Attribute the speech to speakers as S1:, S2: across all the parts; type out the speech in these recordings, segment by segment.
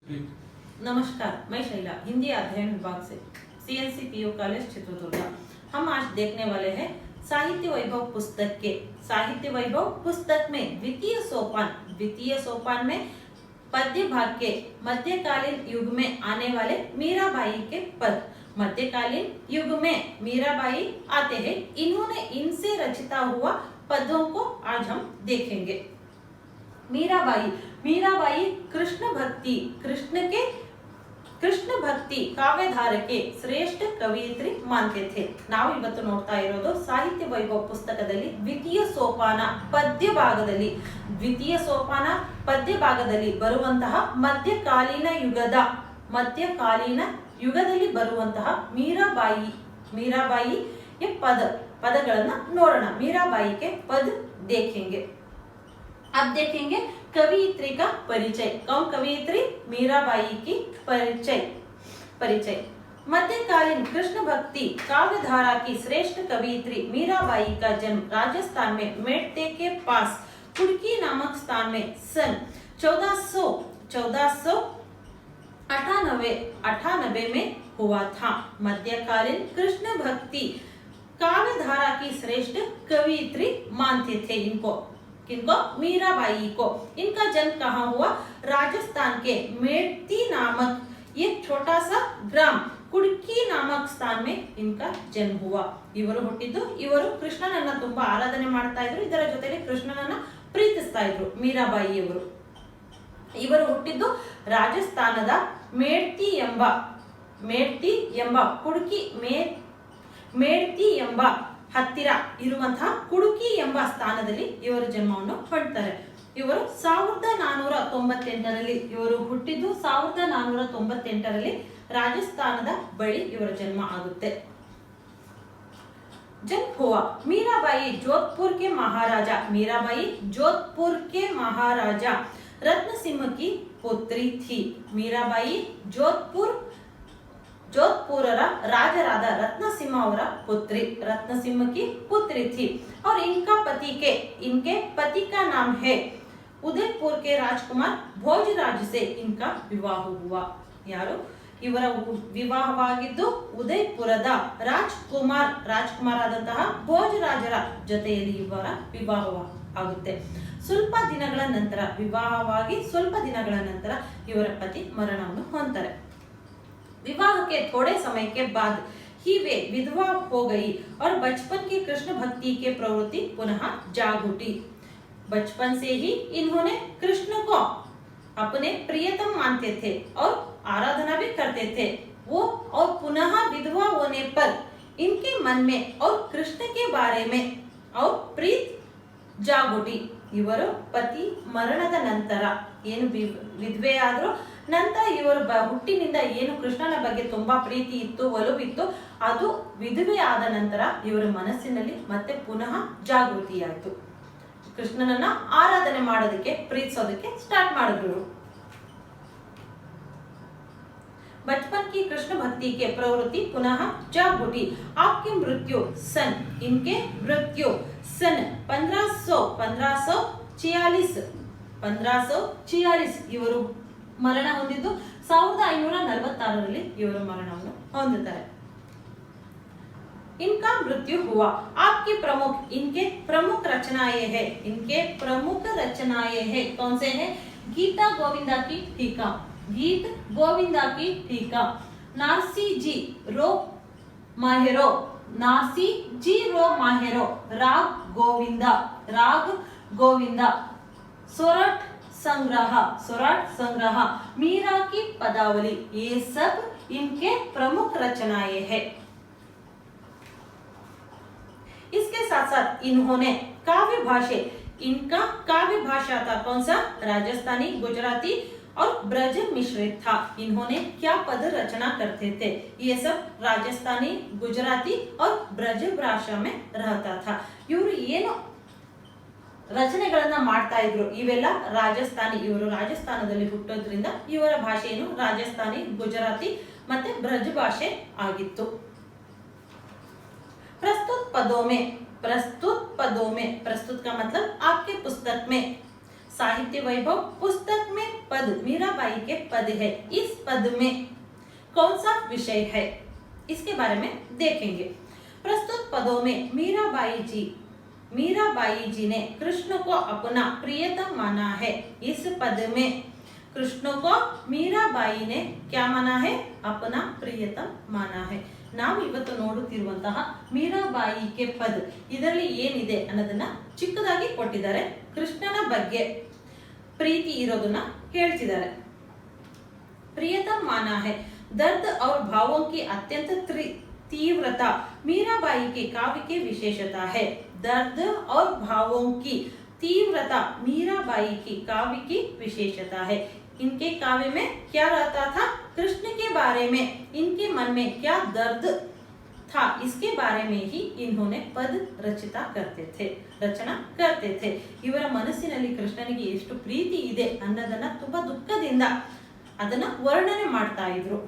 S1: नमस्कार, मैं शैला हिंदी अध्ययन विभाग से CNC PU कॉलेज चित्रदुर्ग। हम आज देखने वाले हैं साहित्य वैभव पुस्तक के साहित्य वैभव पुस्तक में द्वितीय सोपान में पद्य भाग के मध्यकालीन युग में आने वाले मीराबाई के पद। मध्यकालीन युग में मीराबाई आते हैं। इन्होंने इनसे रचिता हुआ पदों को आज हम देखेंगे। मीराबाई कृष्ण भक्ति काव्यधार के ಶ್ರೇಷ್ಠ ಕವಯಿತ್ರಿ मानते थे। ನಾವು ಇವತ್ತು ನೋಡ್ತಾ ಇರೋದು ಸಾಹಿತ್ಯ ವೈಭವ ಪುಸ್ತಕದಲ್ಲಿ ದ್ವಿತೀಯ ಸೋಪಾನ ಪದ್ಯ ಭಾಗದಲ್ಲಿ ಬರುವಂತಹ ಮಧ್ಯಕಾಲೀನ ಯುಗದಲ್ಲಿ ಬರುವಂತಹ मीराबाई ಪದಗಳನ್ನ ನೋಡೋಣ। मीराबाई के पद देखेंगे। अब देखेंगे कवयित्री का परिचय। कौन कवयित्री? मीराबाई की परिचय। मध्यकालीन कृष्ण भक्ति काव्यधारा की श्रेष्ठ कवयित्री मीराबाई का जन्म राजस्थान में मेड़ते के पास कुड़की नामक स्थान में सन 1498 में हुआ था। मध्यकालीन कृष्ण भक्ति काव्यधारा की श्रेष्ठ कवयित्री मानते थे इनको। किनको? मीराबाई को। इनका जन्म कहाँ हुआ? राजस्थान के मेड़ती नामक एक छोटा सा ग्राम कुड़की नामक स्थान में इनका जन्म हुआ। इವರು ಹುಟ್ಟಿದ್ದು ಇವರು ಕೃಷ್ಣನನ್ನ ತುಂಬಾ ಆರಾಧನೆ ಮಾಡ್ತಾ ಇದ್ರು। ಇದರ ಜೊತೆಗೆ ಕೃಷ್ಣನನ್ನ ಪ್ರೀತಿಸ್ತಾ ಇದ್ರು मीराबाई ಅವರು। ಇವರು ಹುಟ್ಟಿದ್ದು ರಾಜಸ್ಥಾನದ ಮೇಡ್ತಿ ಎಂಬ ಹತ್ತಿರ ಇರುವಂತಹ ಕುಡುಕಿ ಎಂಬ ಸ್ಥಾನದಲ್ಲಿ ಇವರು ಜನ್ಮವನ್ನು ಹೊಂದ್ತಾರೆ। ಇವರು 1498ರಲ್ಲಿ ಇವರು ಹುಟ್ಟಿದ್ದು 1498ರಲ್ಲಿ ರಾಜಸ್ಥಾನದ ಬಳಿ ಇವರ ಜನ್ಮ ಆಗುತ್ತೆ। जन्म हुआ। मीराबाई जोधपुर के महाराजा रत्न सिंह की पुत्री थी। मीराबाई जोधपुर राजराद रत्नसिंह ಅವರ पुत्री रत्नसिंह की पुत्री थी और इनके पति का नाम है उदयपुर के राजकुमार भोजराज से इनका विवाह हुआ। यारो ಇವರ ವಿವಾಹವಾಗಿದ್ದು ಉದಯಪುರದ ರಾಜಕುಮಾರರಾದಂತಹ ಭೋಜರಾಜರ ಜೊತೆಯಲ್ಲಿ ಇವರ ವಿವಾಹ ಆಗುತ್ತೆ। ಸ್ವಲ್ಪ ದಿನಗಳ ನಂತರ ಇವರ ಪತಿ ಮರಣವನ್ನು ಹೊಂದ್ತಾರೆ। विवाह के थोड़े समय के बाद ही वे विधवा हो गई और बचपन की कृष्ण भक्ति के प्रवृत्ति पुनः जाग उठी। बचपन से ही इन्होंने कृष्ण को अपने प्रियतम मानते थे और आराधना भी करते थे। वो और पुनः विधवा होने पर इनके मन में और कृष्ण के बारे में और प्रीत जाग उठी। इवर पति मरणದ ನಂತರ ಏನು ವಿಧವೆ ಆದ್ರು ನಂತರ ಇವರ ಹುಟ್ಟಿನಿಂದ ಏನು ಕೃಷ್ಣನ ಬಗ್ಗೆ ತುಂಬಾ ಪ್ರೀತಿ ಇತ್ತು, ಒಲವಿತ್ತು, ಅದು ವಿಧವೆ ಆದ ನಂತರ ಇವರ ಮನಸ್ಸಿನಲ್ಲಿ ಮತ್ತೆ ಪುನಃ ಜಾಗೃತಿಯಾಯಿತು। ಕೃಷ್ಣನನ್ನ ಆರಾಧನೆ ಮಾಡೋದಕ್ಕೆ ಪ್ರೀತಿಸೋದಕ್ಕೆ ಸ್ಟಾರ್ಟ್ ಮಾಡಿದ್ರು। बचपन की कृष्ण भक्ति के प्रवृत्ति पुनः जाग उठी। इनके मृत्यु सन 1546 ಇವರು ಮರಣ ಹೊಂದಿದ್ದು 1546ರಲ್ಲಿ ಇವರು ಮರಣವನ್ನು ಹೊಂದುತ್ತಾರೆ। इनका मृत्यु हुआ। इनके प्रमुख रचनाएं हैं। कौन से हैं? गीत गोविंदा की टीका, नारसी जी रो माहेरो, राग गोविंदा, सोरठ संग्रह, मीरा की पदावली, ये सब इनके प्रमुख रचनाएं हैं। इसके साथ साथ इन्होंने इनका काव्य भाषा था कौन सा? राजस्थानी, गुजराती और ब्रज मिश्रित था। इन्होंने क्या पद रचना करते थे? ये सब राजस्थानी, गुजराती और ब्रज भाषा में रहता था। ಇವರು ಏನು ರಚನೆಗಳನ್ನ ಮಾಡ್ತಾ ಇದ್ರು ಇವೆಲ್ಲ ಇವರು ರಾಜಸ್ಥಾನದಲ್ಲಿ ಹುಟ್ಟೋದ್ರಿಂದ ಇವರ ಭಾಷೆ ಏನು? ರಾಜಸ್ಥಾನಿ, ಗುಜರಾತಿ ಮತ್ತೆ ಬ್ರಜ ಭಾಷೆ ಆಗಿತ್ತು। प्रस्तुत का मतलब आपके पुस्तक में साहित्य वैभव पुस्तक में पद मीराबाई के पद है। इस पद में कौन सा विषय है, इसके बारे में देखेंगे। प्रस्तुत पदों में मीराबाई जी ने कृष्ण को अपना प्रियतम माना है। इस पद में कृष्ण को मीराबाई ने क्या माना है, अपना प्रियतम माना है। ನಾವು ಇವತ್ತು ನೋಡುತ್ತಿರುವಂತಹ ಮೀರಾಬಾಯಿ ಕೆ ಪದ, ಇದರಲ್ಲಿ ಏನಿದೆ ಅನ್ನೋದನ್ನ ಚಿಕ್ಕದಾಗಿ ಕೊಟ್ಟಿದ್ದಾರೆ. ಕೃಷ್ಣನ ಬಗ್ಗೆ ಪ್ರೀತಿ ಇರೋದನ್ನ ಹೇಳ್ತಿದ್ದಾರೆ. प्रियतम माना है, दर्द और भावों की अत्यंत तीव्रता मीराबाई के काव्य की विशेषता है। दर्द और भावों की तीव्रता मीराबाई की काव्य की विशेषता है। इनके काव्य में क्या रहता था, कृष्ण के बारे में, इनके मन में क्या दर्द था, इसके बारे में ही इन्होंने पद रचना करते थे। ಇವರ ಮನಸ್ಸಿನಲ್ಲಿ ಕೃಷ್ಣನಿಗೆ ಎಷ್ಟು ಪ್ರೀತಿ ಇದೆ ಅನ್ನೋದನ್ನ ತುಂಬಾ ದುಃಖದಿಂದ ಅದನ್ನ ವರ್ಣನೆ ಮಾಡ್ತಾ ಇದ್ರು.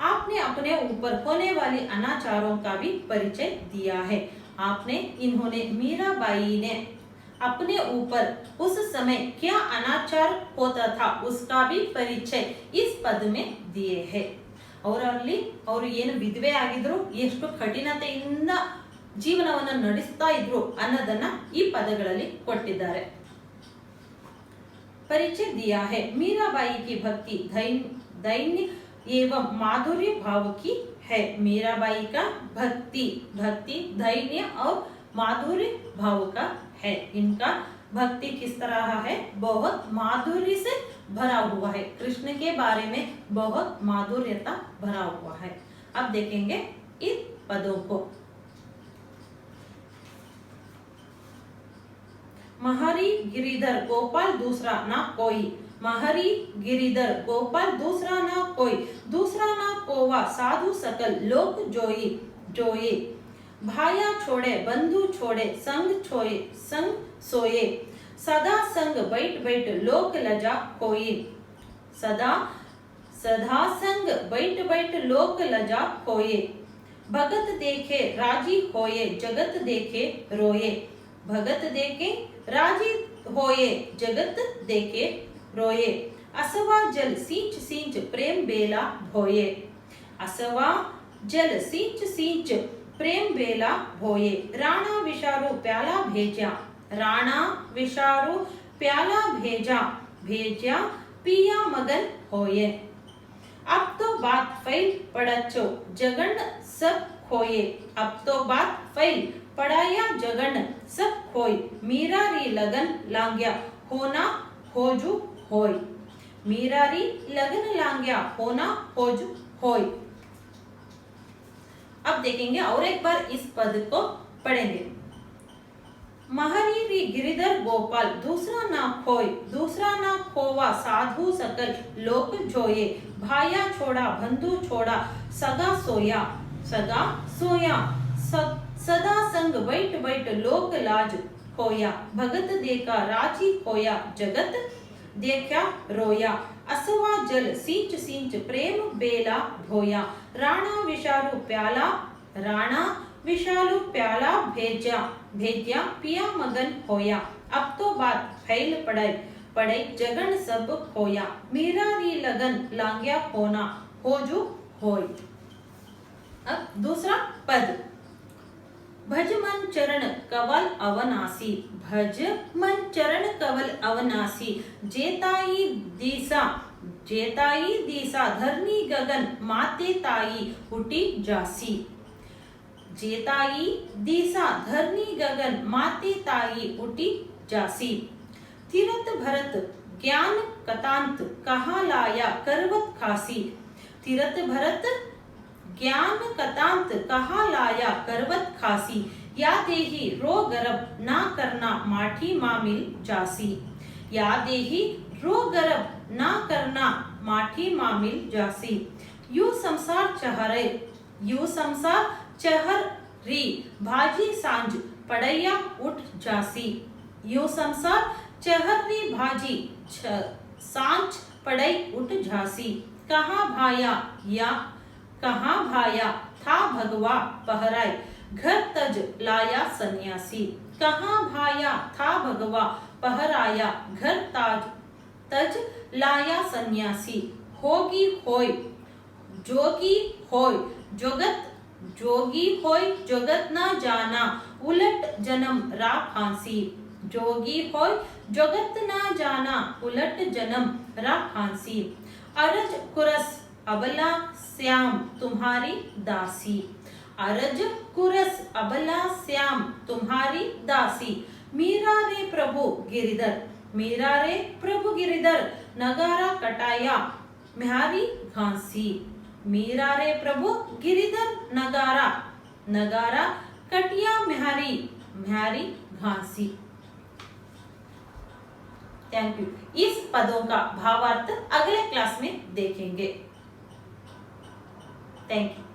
S1: आपने अपने ऊपर होने वाली अनाचारों का भी परिचय दिया है। इन्होंने मीराबाई ने अपने ऊपर उस समय क्या अनाचार होता था उसका भी परिचय इस पद में दिए है। ಅವರಲ್ಲಿ ಅವರು ಏನು ವಿಧವೆ ಆಗಿದ್ರು, ಎಷ್ಟು ಕಠಿಣತೆಯಿಂದ ಜೀವನವನ್ನು ನಡೆಸ್ತಾ ಇದ್ರು ಅನ್ನೋದನ್ನ ಈ ಪದಗಳಲ್ಲಿ ಕೊಟ್ಟಿದ್ದಾರೆ. परिचय दिया है। मीराबाई की भक्ति दैन्य एवं माधुर्य भाव की है। मीराबाई का भक्ति दैन्य और माधुर्य भाव का है। इनका भक्ति किस तरह है, बहुत माधुर्य से भरा हुआ है। कृष्ण के बारे में बहुत माधुर्यता भरा हुआ है। अब देखेंगे इन पदों को। महरी गिरिधर गोपाल दूसरा ना कोई, महरी गिरिधर गोपाल दूसरा ना कोई, दूसरा ना कोवा साधु सकल लोक जोई, भाया छोड़े बंधु छोड़े संग सोए, सदा संग बैठ लोक लजा कोई, सदा संग बैठ लोक लजा कोई, भगत देखे राजी होए जगत देखे रोए, भगत देखे राजी होए जगत देखे रोए, असवा जल सींच प्रेम बेला भोए, असवा जल सींच प्रेम बेला भोए, राणा विशारु प्याला भेजा पिया मगन होए, अब तो बात फैल पड़चो जगन सब खोए, अब तो बात फैल पढ़ाया जगन सब खोई, मीरारी लगन लांग्या होना होजू होय, मीरारी लगन लांग्या होना होजू होय। अब देखेंगे और एक बार इस पद को पढ़ेंगे। महरी गिरिधर गोपाल दूसरा ना खोय, दूसरा ना खोवा साधु सकल लोक जोए, भाया छोड़ा बंधु छोड़ा सगा सोया सदा संग बैठ लोक लाज खोया, भगत देखा राजी खोया जगत देखा रोया, असवा जल सींच प्रेम बेला धोया, राणा विशालु प्याला भेजा पिया मगन होया, अब तो बात फैल पड़े जगन सब खोया, मीरारी लगन लांग्या होना होजू होय। अब दूसरा पद, भज मन चरण कवल अवनासी, भज मन चरण कवल अवनासी, जेताई दीसा धरनी गगन माते ताई उठी जासी, जेताई दीसा धरनी गगन माते ताई उठी जासी, तीरथ भरत ज्ञान कतांत कहा लाया करवत खासी, तीरथ भरत ज्ञान कतांत कहा लाया करवत खासी, या देही रो गर्भ ना करना माठी मामिल जासी, या देही रो गर्भ ना करना माठी मामिल जासी, यू संसार चहर री भाजी सांझ पड़ैया उठ जासी, यू संसार चहर री भाजी सांझ पड़ै उठ जासी, कहाँ भाया था भगवा पहराय घर तज लाया सन्यासी, कहाँ भाया था भगवा पहराया घर ताज तज लाया सन्यासी। होगी होय जोगी होय जगत जोगी होय जगत न जाना उलट जन्म रा फांसी। जोगी होय जगत न जाना उलट जन्म रा फांसी। अरज कुरस अबला श्याम तुम्हारी दासी। अरज कुरस अबला श्याम तुम्हारी दासी। मीरा रे प्रभु गिरिधर मीरा रे प्रभु गिरिधर नगारा कटाया म्यारी घासी। मीरा रे प्रभु गिरिधर नगारा नगारा कटिया म्यारी म्यारी घासी। Thank you. इस पदों का भावार्थ अगले क्लास में देखेंगे। Thank you.